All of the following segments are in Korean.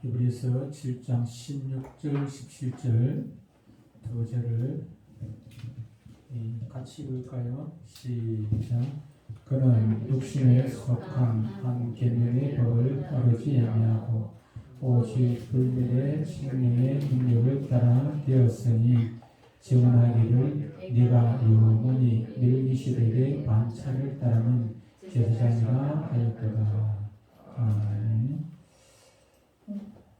히브리서 7장 16절 17절 두 절을 같이 읽을까요? 시작. 그는 육신에 속한 한 계명의 법을 따르지 아니하고 오직 불멸의 생명의 능력을 따라 되었으니 증언하기를 네가 영원히 늘 시대의 반차를 따르는 제사장이라 하였도다. 아멘.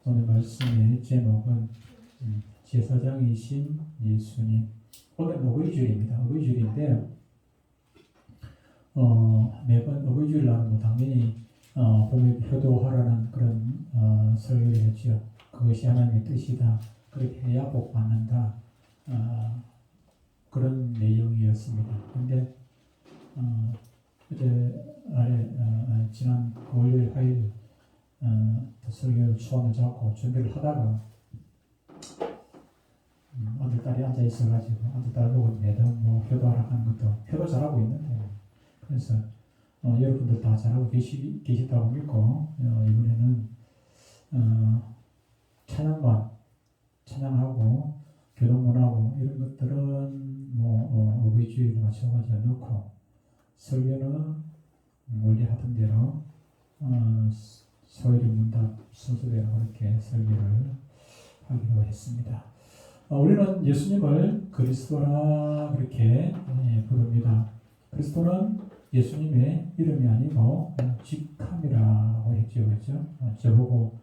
오늘 말씀의 제목은 제사장이신 예수님. 오늘 어버이주일입니다. 어버이주일인데 매번 어버이주일 날은 당연히 봄에 효도하라는 그런 설교를 했죠. 그것이 하나님의 뜻이다. 그렇게 해야 복 받는다. 그런 내용이었습니다. 그런데 어제 지난 월요일 화요일 설교 초안을 잡고 준비를 하다가 어느 딸이 앉아 있어가지고 어느 딸 보고 매달 효도하라 하는 것도 효도 잘하고 있는데 그래서 여러분들 다 잘하고 계시다고 믿고 이번에는 찬양하고 교동문하고 이런 것들은 어버이주일에 맞춰가지고 넣고 설교는 원래 하던 대로 소요리 문답 순서대로 그렇게 설교를 하기로 했습니다. 우리는 예수님을 그리스도라 그렇게 부릅니다. 그리스도는 예수님의 이름이 아니고 직함이라고 했죠. 그렇죠? 저보고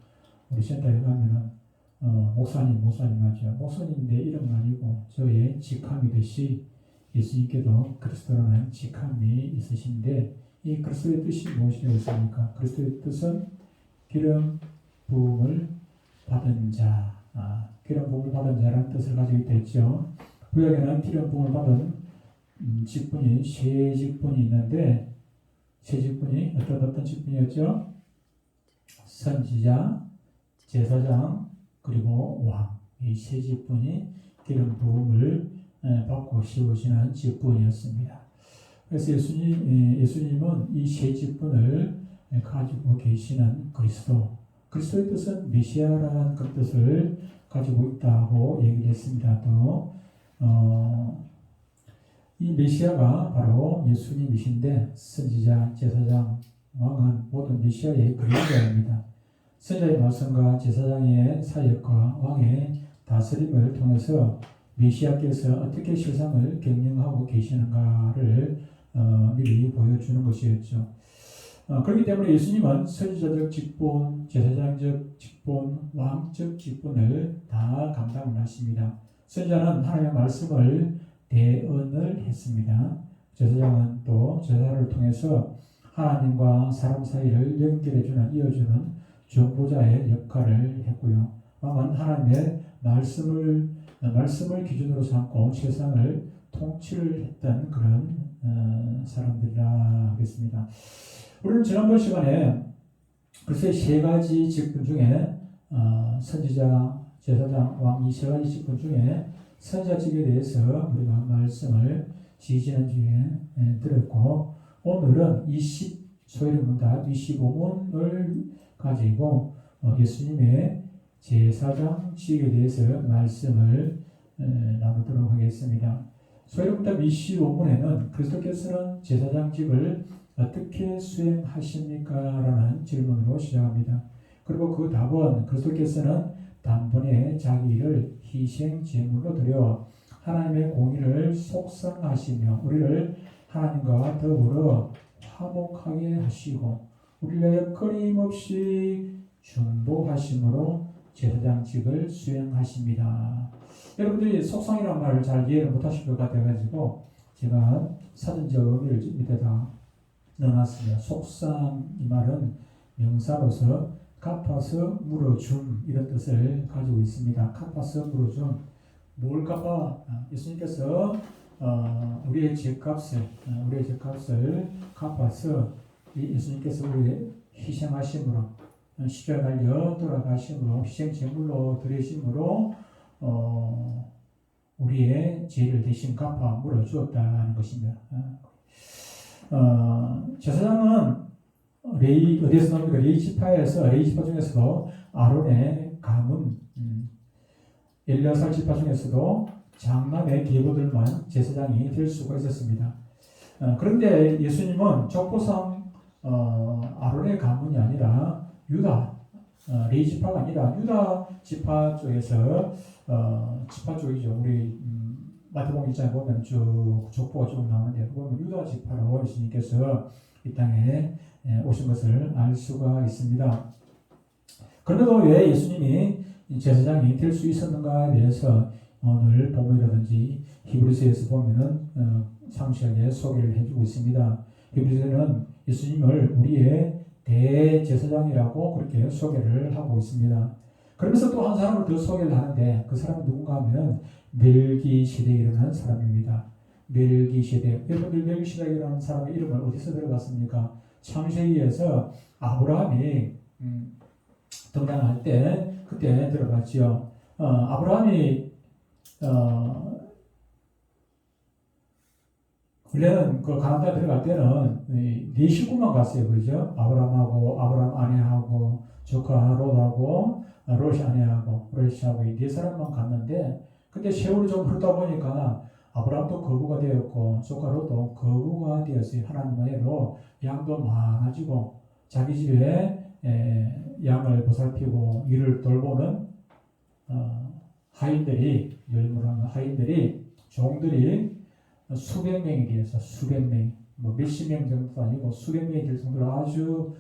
우리 센터에 가면은 목사님 하죠. 목사님 내 이름은 아니고 저의 직함이듯이 예수님께도 그리스도라는 직함이 있으신데 이 그리스도의 뜻이 무엇이겠습니까? 그리스도의 뜻은 기름 부음을 받은 자, 기름 부음을 받은 자라는 뜻을 가지고 있겠죠. 구약에는 기름 부음을 받은 직분이 세 직분이 있는데 세 직분이 어떤 직분이었죠? 선지자, 제사장, 그리고 왕. 이 세 직분이 기름 부음을 받고 세우시는 직분이었습니다. 그래서 예수님은 이 세 직분을 가지고 계시는 그리스도. 그리스도의 뜻은 메시아라는 그 뜻을 가지고 있다고 얘기를 했습니다. 또 이 메시아가 바로 예수님이신데 선지자, 제사장, 왕은 모든 메시아의 그림자입니다. 선지자의 말씀과 제사장의 사역과 왕의 다스림을 통해서 메시아께서 어떻게 세상을 경영하고 계시는가를 미리 보여주는 것이었죠. 그렇기 때문에 예수님은 선지자적 직분, 제사장적 직분, 왕적 직분을 다 감당을 하십니다. 선지자는 하나님의 말씀을 대언을 했습니다. 제사장은 또 제사를 통해서 하나님과 사람 사이를 연결해주는, 이어주는 중보자의 역할을 했고요. 왕은 하나님의 말씀을 기준으로 삼고 세상을 통치를 했던 그런 사람들이라 하겠습니다. 우리는 지난번 시간에 글쎄 세 가지 직분 중에 선지자, 제사장, 왕 이 세 가지 직분 중에 선지자직에 대해서 우리가 말씀을 지지난주에 들었고 오늘은 소위 문답 25문을 가지고 예수님의 제사장직에 대해서 말씀을 나누도록 하겠습니다. 소위 문답 25문에는 그리스도께서는 제사장직을 어떻게 수행하십니까? 라는 질문으로 시작합니다. 그리고 그 답은 그리스도께서는 단번에 자기를 희생 제물로 드려 하나님의 공의를 속성하시며 우리를 하나님과 더불어 화목하게 하시고 우리를 끊임없이 중보하심으로 제사장직을 수행하십니다. 여러분들이 속성이라는 말을 잘 이해를 못하실 것 같아가지고 제가 사전적 의미를 밑에다 넣어놨습니다. 속상 이 말은 명사로서 갚아서 물어줌 이런 뜻을 가지고 있습니다. 갚아서 물어줌. 뭘 갚아? 예수님께서 우리의 죄값을 갚아서 예수님께서 우리의 희생하심으로 십자가 달려 돌아가심으로 희생 제물로 드리심으로 우리의 죄를 대신 갚아 물어주었다는 것입니다. 제사장은 레이 어디에서 나옵니까? 레이 지파 중에서도 아론의 가문, 엘리아살 지파 중에서도 장남의 계보들만 제사장이 될 수가 있었습니다. 그런데 예수님은 족보상 아론의 가문이 아니라 유다 레이 지파가 아니라 유다 지파 쪽에서 지파 쪽이죠. 우리 마태복음 1장에 보면 쭉 족보가 쭉 나오는데 보면 유다 지파로 예수님께서 이 땅에 오신 것을 알 수가 있습니다. 그런데도 왜 예수님이 제사장이 될 수 있었는가에 대해서 오늘 본문이라든지 히브리서에서 보면은 상세하게 소개를 해주고 있습니다. 히브리서는 예수님을 우리의 대제사장이라고 그렇게 소개를 하고 있습니다. 그러면서 또 한 사람을 더 소개를 하는데 그 사람은 누군가 하면 멜기세덱이라는 사람입니다. 멜기세덱. 여러분들 멜기세덱이라는 사람의 이름을 어디서 들어봤습니까? 창세기에서 아브라함이 등장할 때 그때 들어봤지요. 아브라함이 원래는 그 가나안 땅에 들어갈 때는 네 식구만 갔어요, 그죠? 아브라함하고 아브라함 아내하고 조카 롯하고 롯이 아내하고 롯이하고 이 네 사람만 갔는데, 근데 세월이 좀 흐르다 보니까 아브라함도 거부가 되었고 조카 롯도 거부가 되었어요. 하나님 외로 양도 많아지고 자기 집에 양을 보살피고 일을 돌보는 하인들이, 열무라는 하인들이, 종들이 수백 명이 되어서 수백 명, 뭐 몇십 명 정도도 아니고 수백 명이 될 정도로 아주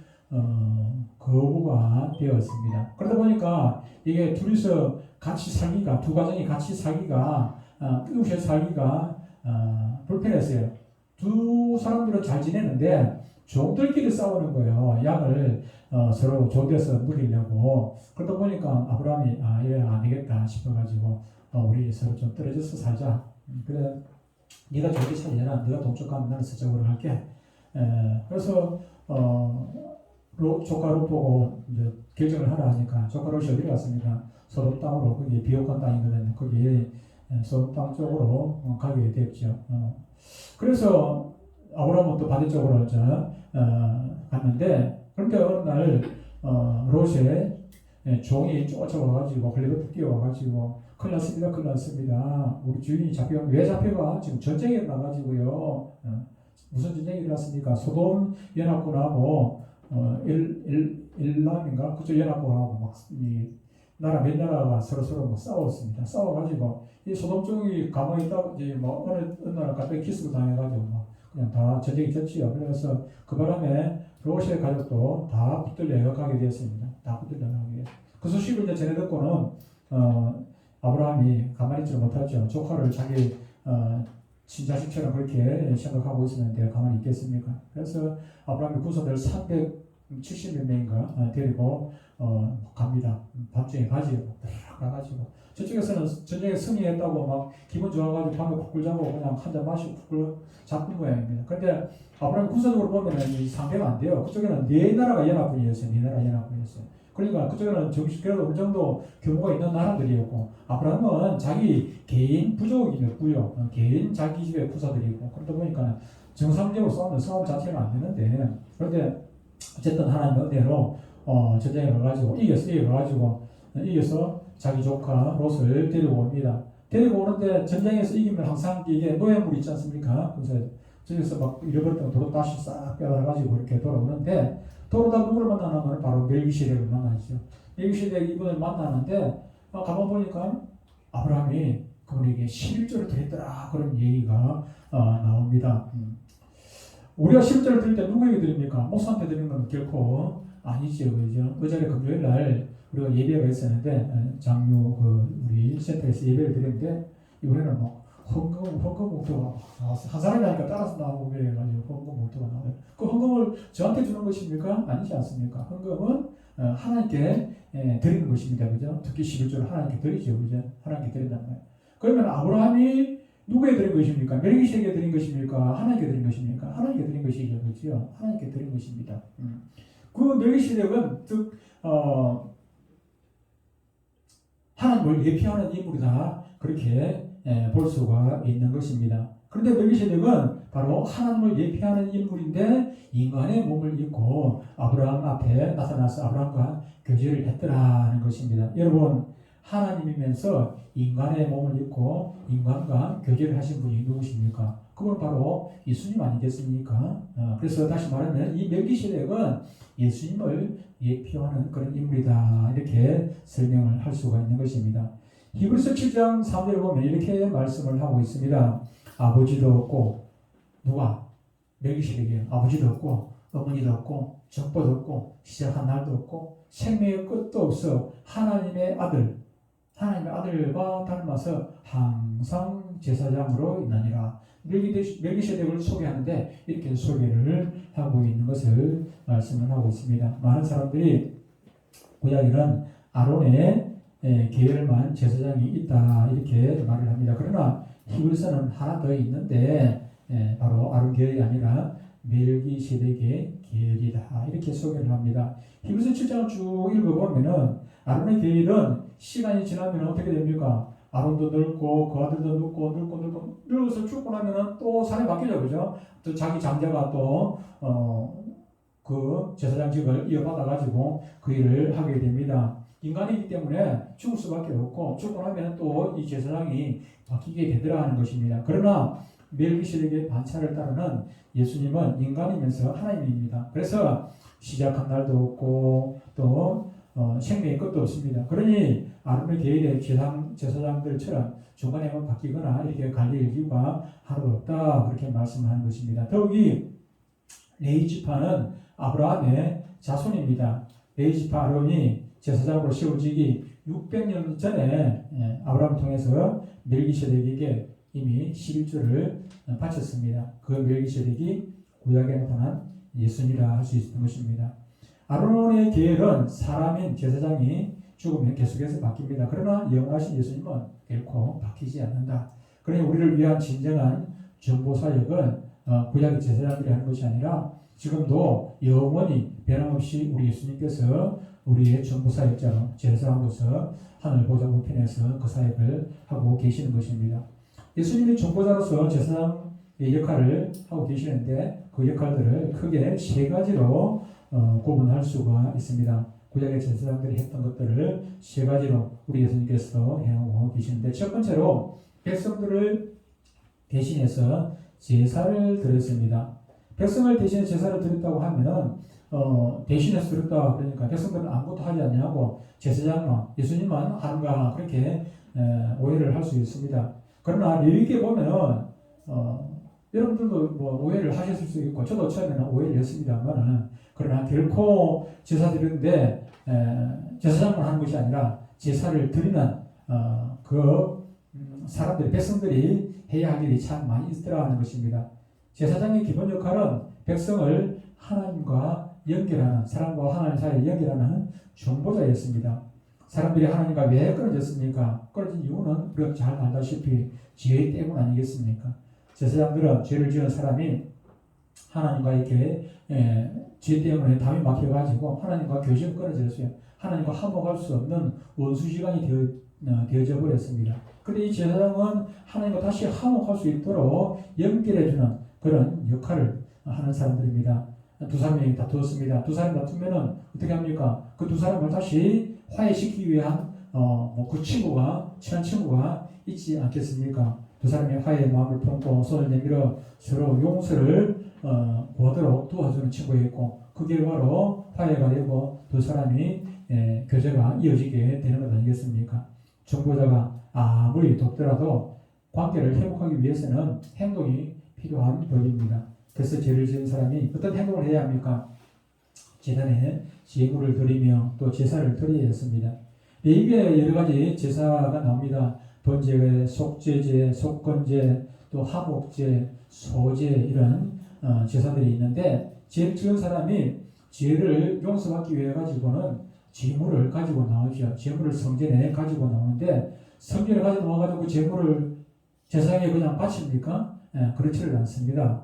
거부가 되었습니다. 그러다 보니까 이게 둘이서 같이 살기가, 두 가정이 같이 살기가, 이웃에 살기가 불편했어요. 두 사람들은 잘 지내는데 종들끼리 싸우는 거예요. 양을 서로 조대서 누리려고. 그러다 보니까 아브라함이 이래 안 되겠다 싶어가지고 우리 서로 좀 떨어져서 살자. 그래, 네가 저기 살려라. 네가 동쪽 가면 나는 서쪽으로 갈게. 그래서 조카 롯 보고 이제 결정을 하라 하니까 조카 롯이 어디 갔습니까? 소돔 땅으로, 거기 비옥한 땅이거든요. 거기 소돔 땅 쪽으로 가게 됐죠. 그래서 아브라함은 또 반대쪽으로 갔는데, 그런데 어느 날 롯의 종이 쫓아와가지고 헐레벌떡 뛰어와가지고 큰일 났습니다. 우리 주인이 왜 잡혀가? 지금 전쟁이 일어나가지고요. 무슨 전쟁이 일어났습니까? 소돔 연합군하고 일남인가 그쪽 연합군하고 막 나라 몇 나라가 서로 뭐 싸웠습니다. 싸워가지고 이 소돔 쪽이 가만히 있다가 이제 뭐 어느 나라 갑자기 기습을 당해가지고 뭐 그냥 다 전쟁이 졌지요. 그래서 그 바람에 롯의 가족도 다 붙들려 가게 되었습니다. 다 붙들려 가게 되었습니다. 그 소식을 이제 전해 듣고는 아브라함이 가만히 있지 못하죠. 조카를 자기 친자식처럼 그렇게 생각하고 있었는데 가만히 있겠습니까? 그래서 아브라함이 구사들 370몇 명인가 데리고 갑니다. 밤중에 가지요. 가가지고 저쪽에서는 전쟁에 승리했다고 막 기분 좋아가지고 밤에 쿡꿀 자고 그냥 한 잔 마시고 쿡꿀 잡은 모양입니다. 그런데 아브라함 구사적으로 보면 이 상대가 안 돼요. 그쪽에는 네 나라가 연합군이었어요. 네 나라 연합군이었어요. 그러니까 그쪽에는 그래도 어느 정도 규모가 있는 나라들이었고, 아브라함은 자기 개인 부족이었고요. 개인 자기 집의 부사들이고, 그러다 보니까 정상적으로 싸움 자체는 안 되는데, 그런데 어쨌든 하나님의 은혜로 전쟁에 가가지고 이겨서 자기 조카 롯을 데리고 옵니다. 데리고 오는데 전쟁에서 이기면 항상 이게 노예물 있지 않습니까? 그래서 저기서 막 잃어버렸던 도로 다시 싹 빼달아가지고 이렇게 돌아오는데, 돌아오다 누구를 만나냐면 바로 멜기세덱을 만나죠. 멜기세덱 이분을 만나는데 가만 보니까 아브라함이 그분에게 11조를 드렸더라, 그런 얘기가 나옵니다. 우리가 11조를 드릴 때 누구에게 드립니까? 목사한테 드리는 건 결코 아니죠, 그죠? 어제 금요일 날 우리가 예배가 있었는데 장유 우리 센터에서 예배를 드렸는데, 이번에는 뭐 헌금 목표가 한 사람이 하니까 따라서 나오고 그래가지고 헌금 목표가 나와요. 그 헌금을 저한테 주는 것입니까? 아니지 않습니까? 헌금은 하나님께 드리는 것입니다, 그죠? 특히 11조를 하나님께 드리죠, 그죠? 하나님께 드린단 말이에요. 그러면 아브라함이 누구에 드린 것입니까? 멜기세덱에 드린 것입니까? 하나님께 드린 것입니까? 하나님께 드린 것이죠, 그죠? 하나님께 드린 것입니다. 그 멜기세덱은 즉 하나님을 예표하는 인물이다, 그렇게 볼 수가 있는 것입니다. 그런데 멜기세덱은 바로 하나님을 예표하는 인물인데 인간의 몸을 입고 아브라함 앞에 나타나서 아브라함과 교제를 했더라는 것입니다. 여러분, 하나님이면서 인간의 몸을 입고 인간과 교제를 하신 분이 누구십니까? 그건 바로 예수님 아니겠습니까? 그래서 다시 말하면 이 멜기세덱은 예수님을 예표하는 그런 인물이다, 이렇게 설명을 할 수가 있는 것입니다. 히브리서 7장 3절을 보면 이렇게 말씀을 하고 있습니다. 아버지도 없고, 누가? 멜기세덱이에요. 아버지도 없고 어머니도 없고 적보도 없고 시작한 날도 없고 생명의 끝도 없어 하나님의 아들과 닮아서 항상 제사장으로 있느니라. 멜기세덱을 소개하는데 이렇게 소개를 하고 있는 것을 말씀을 하고 있습니다. 많은 사람들이 구약에는 아론의 계열만 제사장이 있다, 이렇게 말을 합니다. 그러나 히브리서는 하나 더 있는데 바로 아론 계열이 아니라 멜기세덱의 계열이다, 이렇게 소개를 합니다. 히브리서 7장을 쭉 읽어보면은 아론의 계열은 시간이 지나면 어떻게 됩니까? 아론도 늙고 그 아들도 늙고 늙어서 죽고 나면은 또 사람이 바뀌죠, 그죠? 또 자기 장자가 또 그 제사장직을 이어받아 가지고 그 일을 하게 됩니다. 인간이기 때문에 죽을 수밖에 없고 죽고 나면 또 이 제사장이 바뀌게 되더라는 것입니다. 그러나 멜기세덱의 반차를 따르는 예수님은 인간이면서 하나님입니다. 그래서 시작한 날도 없고 또 생명의 끝도 없습니다. 그러니 아론의 계열의 제사장들처럼 중간에만 바뀌거나 이렇게 갈릴 이유가 하나도 없다, 그렇게 말씀하는 것입니다. 더욱이 레위지파는 아브라함의 자손입니다. 레위지파 아론이 제사장으로 세워지기 600년 전에 아브라함을 통해서 멜기세덱에게 이미 11조를 바쳤습니다. 그 멜기세덱이 구약에 나타난 예수님이라 할 수 있는 것입니다. 아론의 계열은 사람인 제사장이 죽으면 계속해서 바뀝니다. 그러나 영원하신 예수님은 결코 바뀌지 않는다. 그러니 우리를 위한 진정한 전보 사역은 구약의 제사장들이 하는 것이 아니라 지금도 영원히 변함없이 우리 예수님께서 우리의 전보 사역자로 제사장으로서 하늘 보좌 우편에서 그 사역을 하고 계시는 것입니다. 예수님이 전보자로서 제사장의 역할을 하고 계시는데 그 역할들을 크게 세 가지로 구분할 수가 있습니다. 구약의 제사장들이 했던 것들을 세 가지로 우리 예수님께서 행하고 계시는데, 첫 번째로 백성들을 대신해서 제사를 드렸습니다. 백성을 대신해 제사를 드렸다고 하면은 대신해서 드렸다 그러니까 백성들은 아무것도 하지 않냐고 제사장만 예수님만 하는가, 그렇게 오해를 할 수 있습니다. 그러나 레위기에 보면은 여러분들도 뭐 오해를 하셨을 수 있고 저도 처음에는 오해를 했습니다만은, 그러나 결코 제사 드리는데 제사장만 하는 것이 아니라 제사를 드리는 사람들이, 백성들이 해야 할 일이 참 많이 있더라는 것입니다. 제사장의 기본 역할은 백성을 하나님과 연결하는, 사람과 하나님 사이를 연결하는 중보자였습니다. 사람들이 하나님과 왜 끊어졌습니까? 끊어진 이유는 우리가 잘 알다시피 죄 때문 아니겠습니까? 제사장들은 죄를 지은 사람이 하나님과 이렇게 죄 때문에 담이 막혀가지고 하나님과 교제가 끊어졌어요. 하나님과 화목할 수 없는 원수지간이 되어져 버렸습니다. 그런데 이 제사장은 하나님과 다시 화목할 수 있도록 연결해주는 그런 역할을 하는 사람들입니다. 두 사람이 다투었습니다. 두 사람이 다투면은 어떻게 합니까? 그 두 사람을 다시 화해시키기 위한 그 친한 친구가 있지 않겠습니까? 두 사람이 화해의 마음을 품고 손을 내밀어 서로 용서를 구하도록 도와주는 친구가 있고, 그 결과로 화해가 되고 두 사람이 교제가 이어지게 되는 것 아니겠습니까? 중보자가 아무리 돕더라도 관계를 회복하기 위해서는 행동이 필요한 법입니다. 그래서 죄를 지은 사람이 어떤 행동을 해야 합니까? 제단에 제물을 드리며 또 제사를 드려야 했습니다. 레위기에 여러 가지 제사가 나옵니다. 번제회, 속죄제, 속건제, 또 화목제, 소제, 이런 제사들이 있는데, 죄를 지은 사람이 죄를 용서받기 위해 가지고는 제물을 가지고 나오죠. 제물을 성전에 가지고 나오는데, 성전에 가지고 나와가지고 제물을 제사장에 그냥 바칩니까? 그렇지를 않습니다.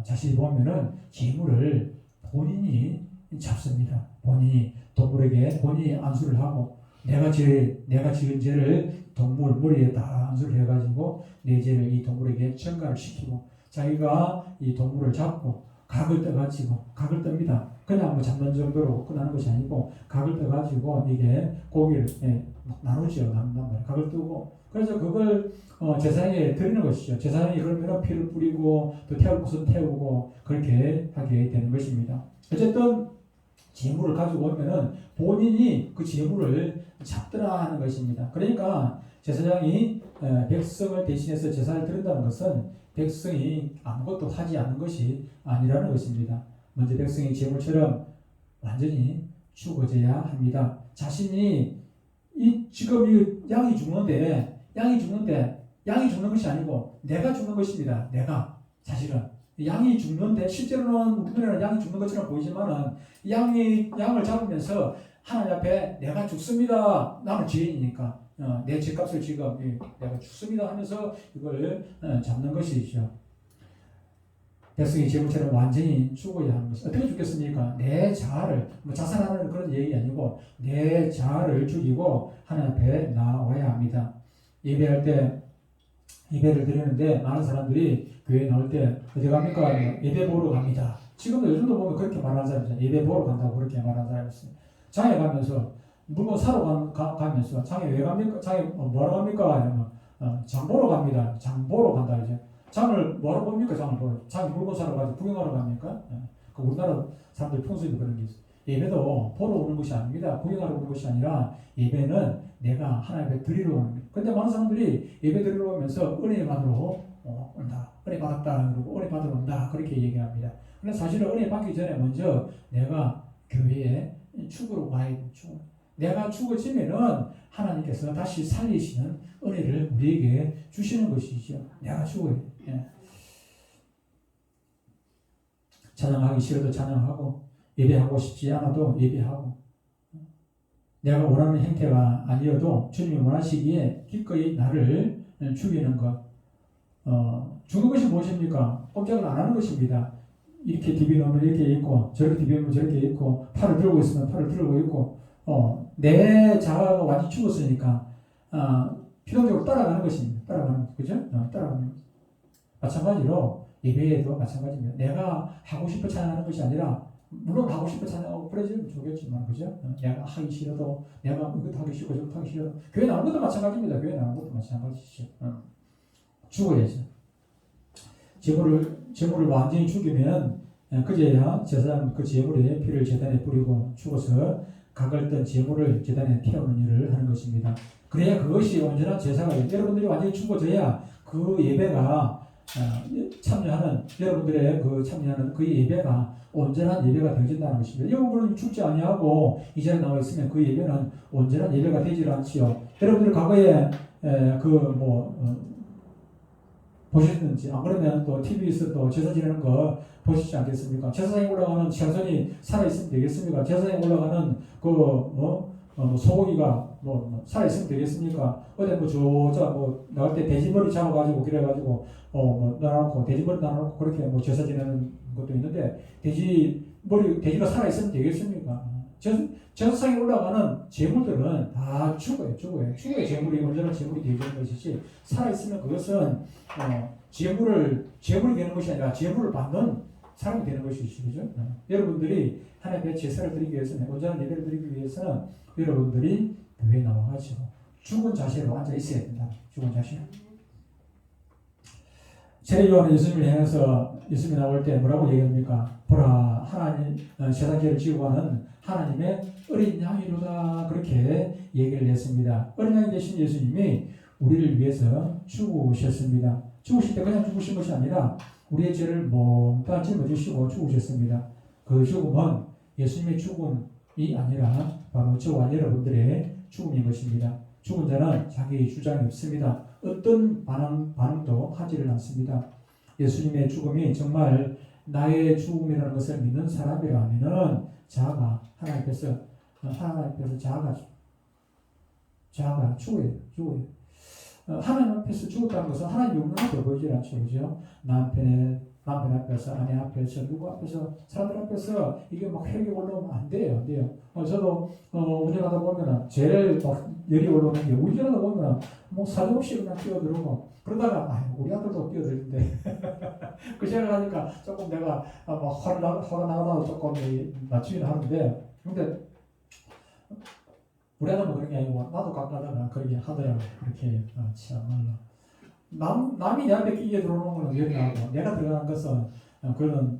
자세히 보면은 제물을 본인이 잡습니다. 본인이 동물에게 본인이 안수를 하고 내가 지은 죄를 동물 머리에 다 안수를 해가지고 내 죄를 이 동물에게 전가를 시키고 자기가 이 동물을 잡고 각을 떠가지고 각을 뜹니다. 그냥 뭐 잡는 정도로 끝나는 것이 아니고 각을 떠가지고 이게 고기를 나누죠. 나눈단 말이에요. 각을 뜨고 그래서 그걸 제사장에 드리는 것이죠. 제사장이 그러면 피를 뿌리고 또 태울 것은 태우고 그렇게 하게 되는 것입니다. 어쨌든 재물을 가지고 오면은 본인이 그 재물을 잡더라 하는 것입니다. 그러니까 제사장이 백성을 대신해서 제사를 드린다는 것은 백성이 아무것도 하지 않는 것이 아니라는 것입니다. 먼저 백성이 재물처럼 완전히 죽어져야 합니다. 자신이 지금 이 양이 죽는 것이 아니고 내가 죽는 것입니다. 내가 사실은 양이 죽는데 실제로는 우리 눈에는 양이 죽는 것처럼 보이지만은 양을 잡으면서 하나님 앞에 내가 죽습니다. 나는 죄인이니까 내 죄값을 지금 내가 죽습니다 하면서 이걸 잡는 것이죠. 백성이 재물처럼 완전히 죽어야 하는 것이 어떻게 죽겠습니까? 내 자아를 자살하는 그런 얘기 아니고 내 자아를 죽이고 하나님 앞에 나와야 합니다. 예배할 때 예배를 드리는데 많은 사람들이 교회에 나올 때 어디 갑니까? 예배 보러 갑니다. 지금도 요즘도 보면 그렇게 말하는 사람이 있어요. 예배 보러 간다고 그렇게 말하는 사람이 있어요. 장에 가면서 물건 사러 가면서 장에 왜 갑니까? 장에 뭐하러 갑니까? 아니면 장 보러 갑니다. 장 보러 간다 이제. 장을 뭐하러 봅니까? 장을 보러. 장에 물건 사러 가지 구경하러 갑니까? 그 우리나라 사람들 평소에도 그런 게 있어요. 예배도 보러 오는 것이 아닙니다. 구경하러 오는 것이 아니라 예배는 내가 하나님 앞에 드리러 오는 거예요. 근데 많은 사람들이 예배 드리러 오면서 은혜 받으러 온다. 은혜 받았다. 그러고 은혜 받으러 온다. 그렇게 얘기합니다. 근데 사실은 은혜 받기 전에 먼저 내가 교회에 죽으러 가야 돼. 내가 죽어지면은 하나님께서 다시 살리시는 은혜를 우리에게 주시는 것이죠. 내가 죽어야 돼. 예. 찬양하기 싫어도 찬양하고 예배하고 싶지 않아도 예배하고 내가 원하는 행태가 아니어도 주님이 원하시기에 기꺼이 나를 죽이는 것. 죽는 것이 무엇입니까? 꼼짝을 안 하는 것입니다. 이렇게 디비놓으면 이렇게 있고 저렇게 디비놓으면 저렇게 있고 팔을 들고 있으면 팔을 들고 있고 내 자아가 완전히 죽었으니까 필연적으로 따라가는 것입니다. 따라가는 것, 그죠? 따라가는 것. 마찬가지로 예배에도 마찬가지입니다. 내가 하고 싶어 찬양하는 것이 아니라 물론 하고 싶어 찬양하고 그러지면 좋겠지만 그죠? 내가 하기 싫어도 내가 이것도 하기 싫고 저것도 하기 싫어도 교회 나오는 것도 마찬가지입니다. 교회 나오는 것도 마찬가지죠. 죽어야죠. 재물을 완전히 죽이면 그제야 제사장 그 재물의 피를 제단에 뿌리고 죽어서 각을 뜬 재물을 제단에 태우는 일을 하는 것입니다. 그래야 그것이 온전한 제사가 돼요. 여러분들이 완전히 죽어져야 그 예배가 참여하는 여러분들의 참여하는 그 예배가 온전한 예배가 되어진다는 것입니다. 여러분은 죽지 아니하고 이 자리에 나와 있으면 그 예배는 온전한 예배가 되지 않지요. 여러분들 과거에 보셨는지 안 그러면 또 TV에서 또 제사 지내는 거 보시지 않겠습니까? 제사장에 올라가는 생선이 살아있으면 되겠습니까? 제사장에 올라가는 소고기가 살아있으면 되겠습니까? 어제 나갈 때 돼지머리 잡아가지고 그래가지고 나눠놓고 돼지머리 나눠놓고 그렇게 제사 지내는 것도 있는데 돼지가 살아있으면 되겠습니까? 제사상에 올라가는 재물들은 다 죽어야 재물이 온전한 재물이 되는 것이지 살아있으면 그것은 재물이 되는 것이 아니라 재물을 받는 사람이 되는 것이죠. 그죠? 여러분들이 하나님의 제사를 드리기 위해서는 온전한 예배를 드리기 위해서는 여러분들이 교회에 나와가지고 죽은 자세로 앉아 있어야 된다. 죽은 자세. 세례요한은 예수님을 향해서 예수님이 나올 때 뭐라고 얘기합니까? 보라 하나님 세상 죄를 지고 가는 하나님의 어린 양이로다 그렇게 얘기를 했습니다. 어린 양이 되신 예수님이 우리를 위해서 죽으셨습니다. 죽으실 때 그냥 죽으신 것이 아니라 우리의 죄를 몽땅 짊어지시고 죽으셨습니다. 그 죽음은 예수님의 죽음이 아니라 바로 저와 여러분들의 죽음인 것입니다. 죽은 자는 자기 주장이 없습니다. 어떤 반응도 하지를 않습니다. 예수님의 죽음이 정말 나의 죽음이라는 것을 믿는 사람이라면은 자아가 하나님께서 자아가 죽어요. 하나님 앞에서 죽었다는 것은 하나님 용서가 더 보이지 않죠. 그죠? 남편의 남편 앞에서, 아내 앞에서, 누구 앞에서, 사람들 앞에서 이게 막 혈이 올라오면 안 돼요, 안 돼요. 저도 운전하다 보면은 제일 막 열이 올라오는 게 운전하다 보면은 뭐 사정없이 그냥 뛰어들고 그러다가 우리 아들도 뛰어들는데 그 생각하니까 조금 내가 막 화가 나가다가 조금 낮추긴 하는데 근데 우리 아들은 그런 게 아니고 나도 가끔가다가 그렇게 하더라고. 그렇게 참말로 남이 내 앞에 끼게 들어오는 거는 열이 나고 내가 들어가는 것은 그거는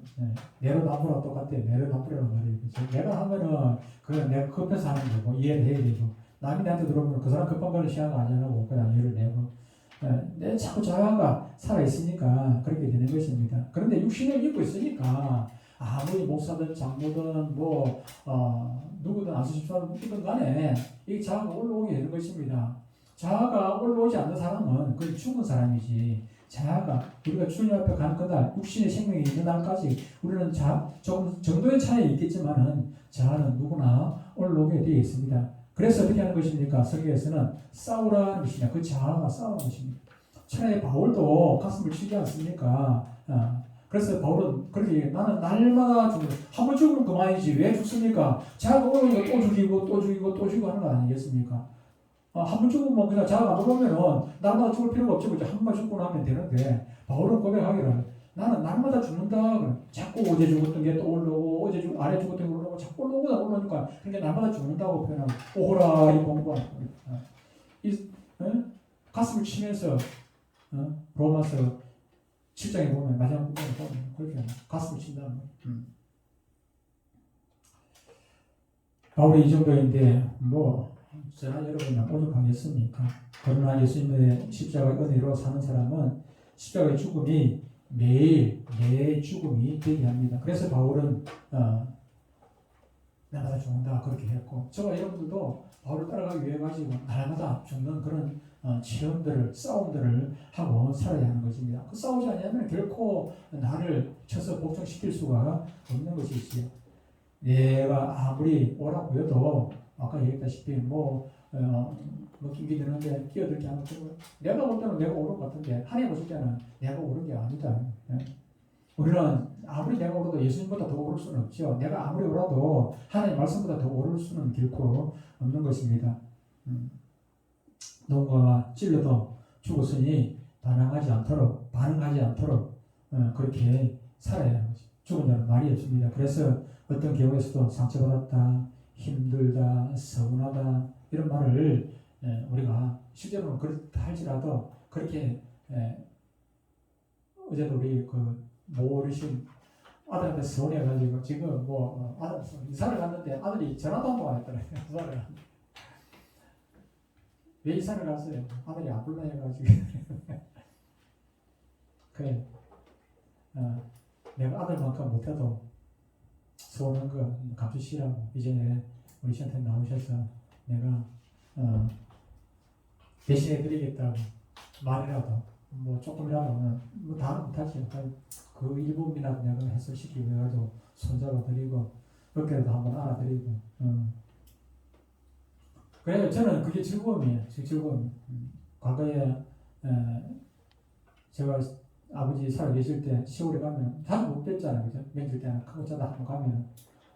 내로남불랑 똑같아. 내로남불이란 말이에요. 그치? 내가 하면은 그건 내가 급해서 하는 거고 이해를 해야 되고 남이 나한테 들어오면 그 사람 급한 거는 시간 안 하고 그냥 열을 내고 내 자꾸 자아가 살아있으니까 그렇게 되는 것입니다. 그런데 육신을 입고 있으니까 아무리 목사든 장로든 누구든 안수집사든 간에 이 자아가 올라오게 되는 것입니다. 자아가 올라오지 않는 사람은 그건 죽은 사람이지. 자아가 우리가 주님 앞에 가는 그날 육신의 생명이 있는 날까지 우리는 조금 정도의 차이 있겠지만은 자아는 누구나 올라오게 되어 있습니다. 그래서 어떻게 하는 것입니까? 설교에서는 싸우라는 것이냐. 그 자아가 싸우는 것입니다. 차라리 바울도 가슴을 치지 않습니까? 그래서 바울은 그렇게 나는 날마다 죽는 한 번 죽으면 그만이지 왜 죽습니까? 자아가 오르니까 또 죽이고 또 죽이고 또 죽이고 하는 거 아니겠습니까? 한 번 죽으면 그냥 자아가 안 올라오면은 날마다 죽을 필요가 없지. 한 번 죽고 나면 되는데 바울은 고백하기를 나는 날마다 죽는다. 자꾸 어제 죽었던 게 또 올라오고 아래 죽었던 게 올라오고 자꾸 올라오니까 그러니까 날마다 죽는다고 표현하고 오호라 이 공부하는 가슴을 치면서 로마서 7장에 보면 마지막 부분에 보면 그렇게 가슴을 친다는 거예요. 바울이 이 정도인데 저나 여러분이나 오죽하겠습니까? 그러나 예수님의 십자가의 은혜로 사는 사람은 십자가의 죽음이 매일 내 죽음이 되게 합니다. 그래서 바울은 날마다 죽는다 그렇게 했고 저와 여러분들도 바울을 따라가기 위해 가지고 날마다 죽는 그런 체험들을 싸움들을 하고 살아야 하는 것입니다. 그 싸우지 않으면 결코 나를 쳐서 복종시킬 수가 없는 것이지요. 내가 아무리 오라고 해도 아까 얘기했다시피 끼게 되는데 끼어들게 하는 거 내가 올 때는 내가 오른 것 같은데 하나님 오실 때는 내가 오른 게 아니다. 우리는 아무리 내가 오르도 예수님보다 더 오를 수는 없죠. 내가 아무리 오라도 하나님 말씀보다 더 오를 수는 결코 없는 것입니다. 누군가가 찔러도 죽었으니 반응하지 않도록 그렇게 살아야 하는 거죠. 죽은 자는 말이 없습니다. 그래서 어떤 경우에서도 상처받았다, 힘들다, 서운하다 이런 말을 우리가 실제로는 그렇다 할지라도 그렇게 어제도 우리 모르신 아들한테 서운해가지고 지금 아들 이사를 갔는데 아들이 전화도 한 번 안 했더래요. 이사를 갔는데 왜 이사를 갔어요? 아들이 안 불러 해가지고 그래 내가 아들만큼 못해도 서운한 거 갚으시라고 이전에 우리 시한테 나오셔서 내가 대신해드리겠다고 말이라도 조금이라도 다는 못하지. 그 일부분이라도 내가 해소시키고 해가지고 손잡아 드리고 어깨라도 한번 안아드리고 그래요. 저는 그게 즐거움이에요. 즐거움. 과거에 제가 아버지 살아계실 때 시골에 가면 자주 못 뵀잖아요. 그죠? 명절 때는 크고 자다 한번 가면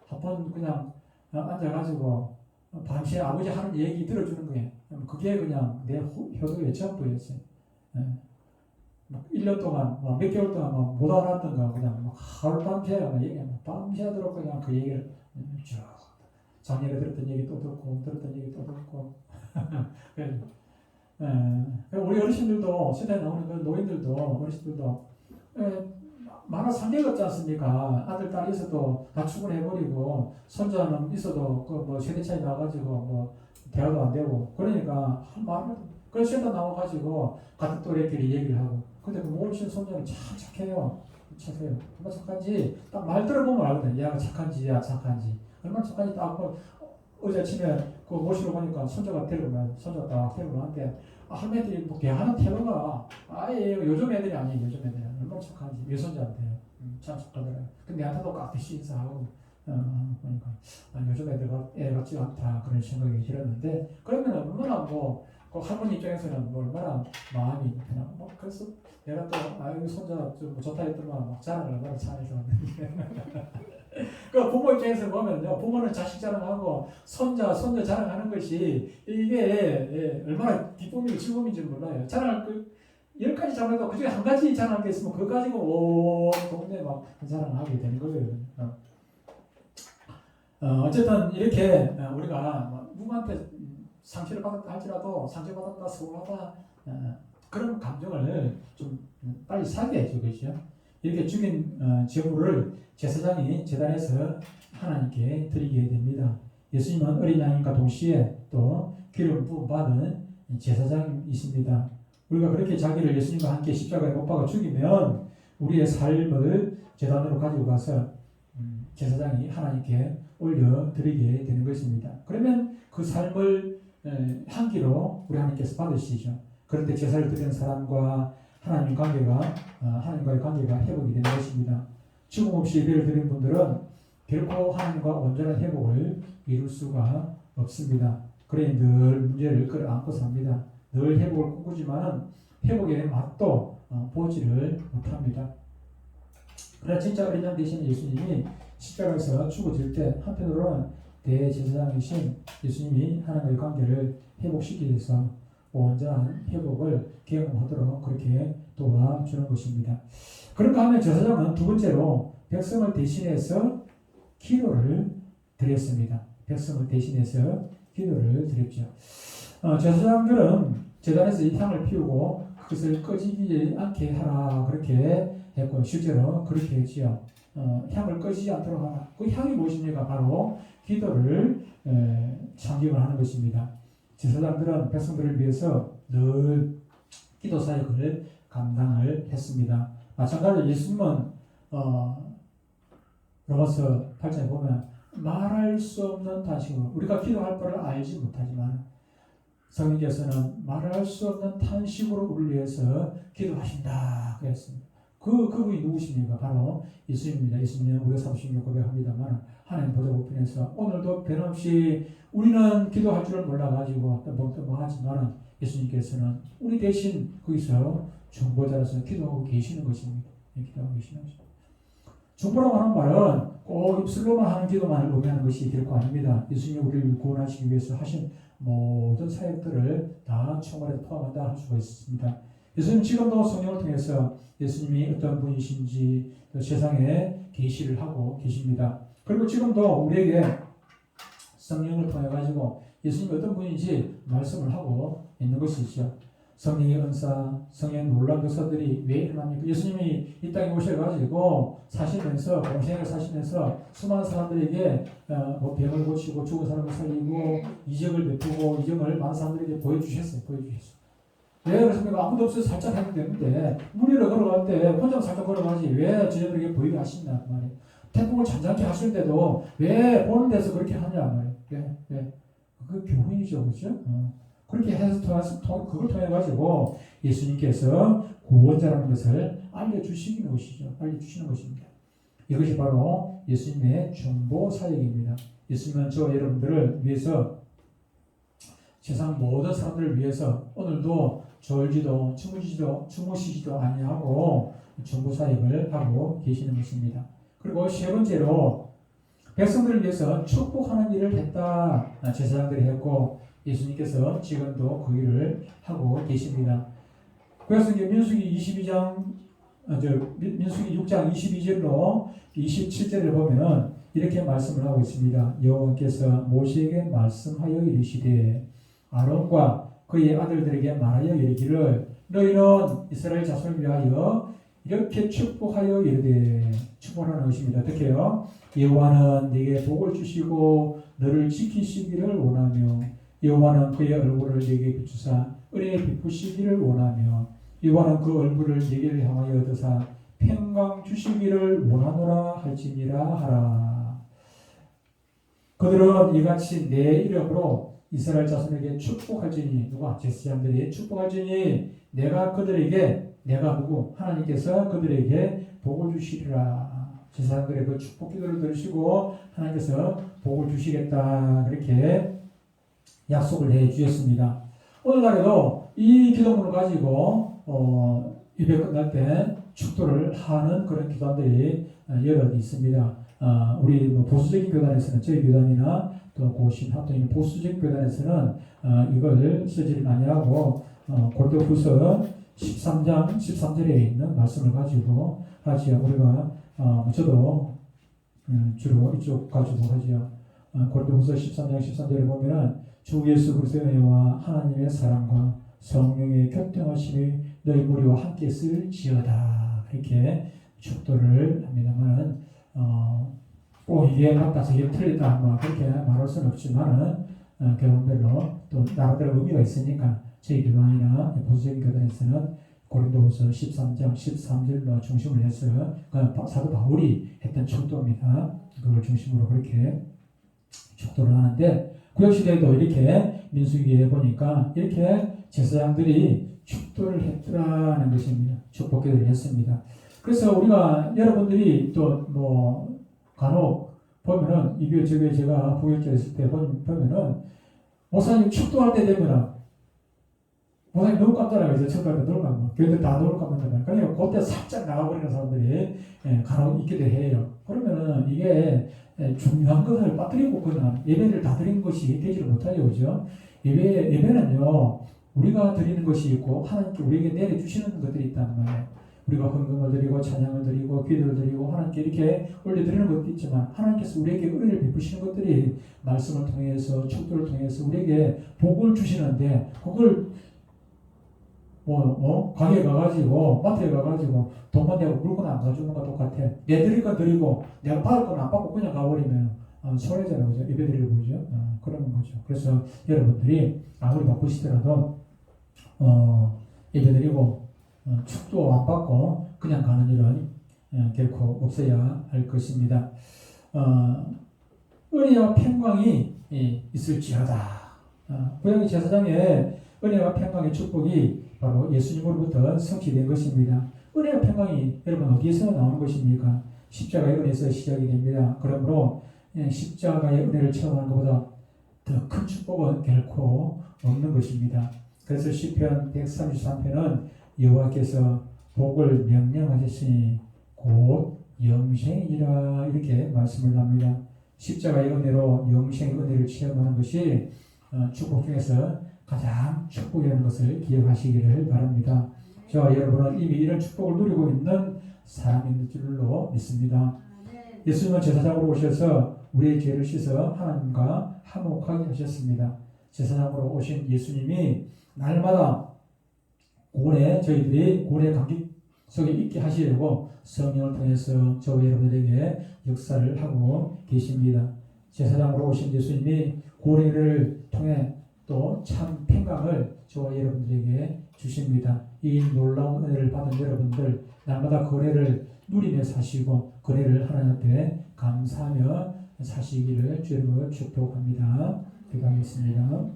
한 번 그냥 앉아가지고 밤새 아버지 하는 얘기 들어주는 거예요. 그게 그냥 내 효도의 전부였어요. 1년 동안, 몇 개월 동안 못 알았던 거 그냥 하루 밤새 밤새도록 그냥 그 얘기를 쭉 작년에 들었던 얘기 또 듣고 들었던 얘기 또 듣고 우리 어르신들도 세상에 나오는 그 노인들도 어르신들도 만화 상대가 없지 않습니까? 아들, 딸 있어도 다 출근해버리고 손자는 있어도 세대 차이 나가지고 대화도 안 되고 그러니까 그래서 세대 나와가지고 같은 또래끼리 얘기를 하고 근데 그 모르신 손자는 참 착해요. 착해요. 얼마나 착한지 딱 말 들어보면 알거든. 얘가 착한지 얼마나 착한지 딱 어제 아침에 그 모시러 가니까 손자가 손자가 딱 데리고 나한테 할머니들이 대하는 태도가 아예 요즘 애들이 아니에요. 요즘 애들이 얼마나 착한지 외손자한테 참 착하더라고요. 근데 내한테도 깍듯이 인사하고 보니까 요즘 애들과 애 같지 않다 그런 생각이 들었는데 그러면 얼마나 그 할머니 입장에서는 얼마나 마음이 그냥 그래서 내가 또 여기 손자 좀 좋다 했더만 막 자랑을 얼마나 잘해서 그 부모 입장에서 보면요 부모는 자식 자랑하고 손자 자랑하는 것이 이게 얼마나 기쁨이고 즐거움인지 몰라요. 자랑할 그 10가지 자랑해도 그중에 한 가지 자랑할 게 있으면 그거 가지고 온 동네 막 자랑하게 되는 거예요. 어쨌든 이렇게 우리가 누구한테 상처를 받았다 할지라도 상처받았다 서운하다 그런 감정을 좀 빨리 사게 해줘 그죠? 이렇게 죽인 제물을 제사장이 제단에서 하나님께 드리게 됩니다. 예수님은 어린 양과 동시에 또 기름 부음 받은 제사장이십니다. 우리가 그렇게 자기를 예수님과 함께 십자가에 못 박아 죽이면 우리의 삶을 제단으로 가지고 가서 제사장이 하나님께 올려드리게 되는 것입니다. 그러면 그 삶을 향기로 우리 하나님께서 받으시죠. 그런데 제사를 드리는 사람과 하나님과의 관계가 회복이 되는 것입니다. 죽음 없이 예배를 드리는 분들은 결코 하나님과 온전한 회복을 이룰 수가 없습니다. 그래 늘 문제를 끌어안고 삽니다. 늘 회복을 꿈꾸지만 회복의 맛도 보지를 못합니다. 그러나 진짜 어린 양 되신 예수님이 십자가에서 죽어질 때 한편으로는 대제사장이신 예수님이 하나님과의 관계를 회복시키기 위해서 온전한 회복을 경험하도록 그렇게 도와주는 것입니다. 그런가 하면 제사장은 두 번째로 백성을 대신해서 기도를 드렸습니다. 백성을 대신해서 기도를 드렸죠. 제사장들은 제단에서 이 향을 피우고 그것을 꺼지지 않게 하라 그렇게 했고 실제로 그렇게 했지요. 향을 꺼지지 않도록 하라. 그 향이 무엇입니까? 바로 기도를 참견을 하는 것입니다. 제사장들은 백성들을 위해서 늘 기도 사역을 감당을 했습니다. 마찬가지로 예수님은 로마서 8장에 보면 말할 수 없는 탄식으로 우리가 기도할 바를 알지 못하지만 성령께서는 말할 수 없는 탄식으로 우리를 위해서 기도하신다 그랬습니다. 그분이 누구십니까? 바로 예수님입니다. 예수님은 우리가 사도신경 고백합니다만 하나님 보좌 우편에서 오늘도 변함없이 우리는 기도할 줄을 몰라가지고 멍하지만 예수님께서는 우리 대신 거기서 중보자로서 기도하고 계시는 것입니다. 기도하고 계시는 것입니다. 중보라고 하는 말은 꼭 입술로만 하는 기도만을 의미하는 것이 결코 아닙니다. 예수님이 우리를 구원하시기 위해서 하신 모든 사역들을 다 총괄해서 포함한다 할 수가 있습니다. 예수님 지금도 성령을 통해서 예수님이 어떤 분이신지 세상에 계시를 하고 계십니다. 그리고 지금도 우리에게 성령을 통해 가지고 예수님이 어떤 분인지 말씀을 하고 있는 것이죠. 성령의 은사, 성령의 놀라운 역사들이 왜 일어납니까? 예수님이 이 땅에 오셔가지고 사시면서 공생을 사시면서 수많은 사람들에게 병을 고치고 죽은 사람을 살리고 이적을 베푸고 이적을 많은 사람들에게 보여주셨어요. 왜 그렇습니까? 아무도 없어서 살짝 하면 되는데 무리를 걸어갈 때 혼자 살짝 걸어가지 왜 저희들에게 보이게 하시냐 그 말이에요. 태풍을 잔잔케 하실 때도 왜 보는 데서 그렇게 하냐 말이에요. 왜? 그 교훈이죠, 그렇죠? 그렇게 해서 그걸 통해 가지고 예수님께서 구원자라는 것을 알려주시는 것입니다. 이것이 바로 예수님의 중보 사역입니다. 예수님은 저 여러분들을 위해서 세상 모든 사람들을 위해서 오늘도 졸지도 주무시지도 아니하고 중보 사역을 하고 계시는 것입니다. 그리고 세 번째로 백성들을 위해서 축복하는 일을 했다. 제사장들이 했고 예수님께서 지금도 그 일을 하고 계십니다. 그래서 이제 민수기 6장 22절로 27절을 보면 이렇게 말씀을 하고 있습니다. 여호와께서 모세에게 말씀하여 이르시되 아론과 그의 아들들에게 말하여 이르기를 너희는 이스라엘 자손을 위하여 이렇게 축복하여 이르되 축복하는 것입니다. 어떻게요? 여호와는 네게 복을 주시고 너를 지키시기를 원하며 여호와는 그의 얼굴을 네게 비추사 은혜 베푸시기를 원하며 여호와는 그 얼굴을 네게 향하여 드사 평강 주시기를 원하노라 할지니라 하라. 그들은 이같이 내 이름으로 이스라엘 자손에게 축복할지니 누가? 제사장들이 축복할지니 내가 그들에게 내가 누구? 하나님께서 그들에게 복을 주시리라. 제사장들의 그 축복 기도를 들으시고 하나님께서 복을 주시겠다 그렇게 약속을 해 주셨습니다. 오늘날에도 이 기도문을 가지고 예배 끝날 때 축도를 하는 그런 기도들이 여러 있습니다. 우리 보수적인 교단에서는 저희 교단이나 또 고신 합동인 보수적인 교단에서는 이걸 쓰지를 많이 하고 고린도후서 13장 13절에 있는 말씀을 가지고 하지요. 우리가 저도 주로 이쪽 가지고 하지요. 고린도후서 13장 13절에 보면은 주 예수 그리스도의 은혜와 하나님의 사랑과 성령의 교통하심이 너희 무리와 함께 있을지어다 이렇게 축도를 합니다만 꼭 이게 맞다 저게 틀리다 뭐 그렇게 말할 수는 없지만은 교단별로 또 나름대로 의미가 있으니까 저희 교단이나 보수적인 교단에서는 고린도후서 13장 13절로 중심을 해서 사도 바울이 했던 축도입니다. 그걸 중심으로 그렇게 축도를 하는데 구약시대에도 이렇게 민수기에 보니까 이렇게 제사장들이 축도를 했더라는 것입니다. 축복기도를 했습니다. 그래서 우리가 여러분들이 또 간혹 보면은 이게 저게 제가 부역자 있을 때 보면은 목사님 축도할 때 되면은 목사님 너무 깜짝이야. 그래서 축도할 때 너무 깜짝 교회들 다 너무 깜짝이야. 그러니까 그때 살짝 나가버리는 사람들이 간혹 있기도 해요. 그러면은 이게 중요한 것을 빠뜨리고 그냥 예배를 다 드린 것이 되지를 못하죠. 그죠? 예배는요, 우리가 드리는 것이 있고, 하나님께 우리에게 내려주시는 것들이 있단 말이에요. 우리가 헌금을 드리고, 찬양을 드리고, 기도를 드리고, 하나님께 이렇게 올려드리는 것도 있지만, 하나님께서 우리에게 은혜를 베푸시는 것들이 말씀을 통해서, 축도를 통해서 우리에게 복을 주시는데, 그걸 가게에 가가지고, 마트에 가가지고, 돈만 내고 물건 안 가져오는 거 똑같아. 내 드릴 건 드리고, 내가 받을 건 안 받고 그냥 가버리면, 손해잖아요. 그죠? 예배 드리고, 그죠? 그런 거죠. 그래서 여러분들이 아무리 바쁘시더라도, 예배 드리고, 축도 안 받고, 그냥 가는 일은 결코 없어야 할 것입니다. 은혜와 평강이 있을지어다. 고양이 제사장의 은혜와 평강의 축복이 바로 예수님으로부터 성취된 것입니다. 은혜와 평강이 여러분 어디에서 나오는 것입니까? 십자가의 은혜에서 시작이 됩니다. 그러므로 십자가의 은혜를 체험하는 것보다 더 큰 축복은 결코 없는 것입니다. 그래서 시편 133편은 여호와께서 복을 명령하셨으니 곧 영생이라 이렇게 말씀을 합니다. 십자가의 은혜로 영생의 은혜를 체험하는 것이 축복 중에서 가장 축복이라는 것을 기억하시기를 바랍니다. 저와 여러분은 이미 이런 축복을 누리고 있는 사람인 줄로 믿습니다. 예수님은 제사장으로 오셔서 우리의 죄를 씻어 하나님과 화목하게 하셨습니다. 제사장으로 오신 예수님이 날마다 저희들이 고래 감기 속에 있게 하시려고 성령을 통해서 저와 여러분들에게 역사를 하고 계십니다. 제사장으로 오신 예수님이 고래를 통해 또 참 평강을 저와 여러분들에게 주십니다. 이 놀라운 은혜를 받은 여러분들 날마다 거래를 누리며 사시고 거래를 하나님 앞에 감사하며 사시기를 주님으로 축복합니다. 기도하겠습니다.